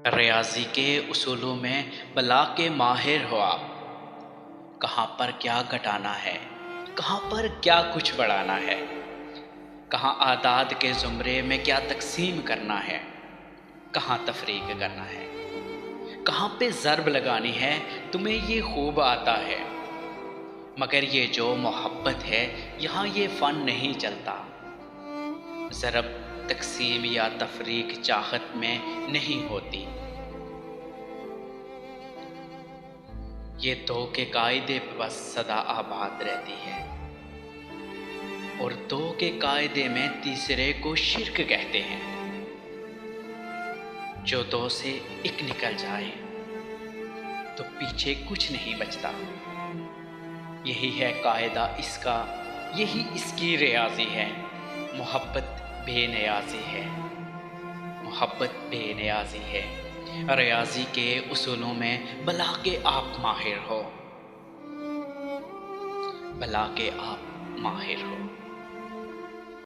ریاضی کے اصولوں میں بلا کے ماہر ہو آپ۔ کہاں پر کیا گھٹانا ہے، کہاں پر کیا کچھ بڑھانا ہے، کہاں اعداد کے زمرے میں کیا تقسیم کرنا ہے، کہاں تفریق کرنا ہے، کہاں پہ ضرب لگانی ہے، تمہیں یہ خوب آتا ہے۔ مگر یہ جو محبت ہے یہاں یہ فن نہیں چلتا۔ ضرب تقسیم یا تفریق چاہت میں نہیں ہوتی۔ یہ دو کے قاعدے پہ بس سدا آباد رہتی ہے، اور دو کے قاعدے میں تیسرے کو شرک کہتے ہیں۔ جو دو سے ایک نکل جائے تو پیچھے کچھ نہیں بچتا۔ یہی ہے قاعدہ اس کا، یہی اس کی ریاضی ہے۔ محبت بے نیازی ہے، محبت بے نیازی ہے۔ ریاضی کے اصولوں میں بلا کے آپ ماہر ہو، بلا کے آپ ماہر ہو۔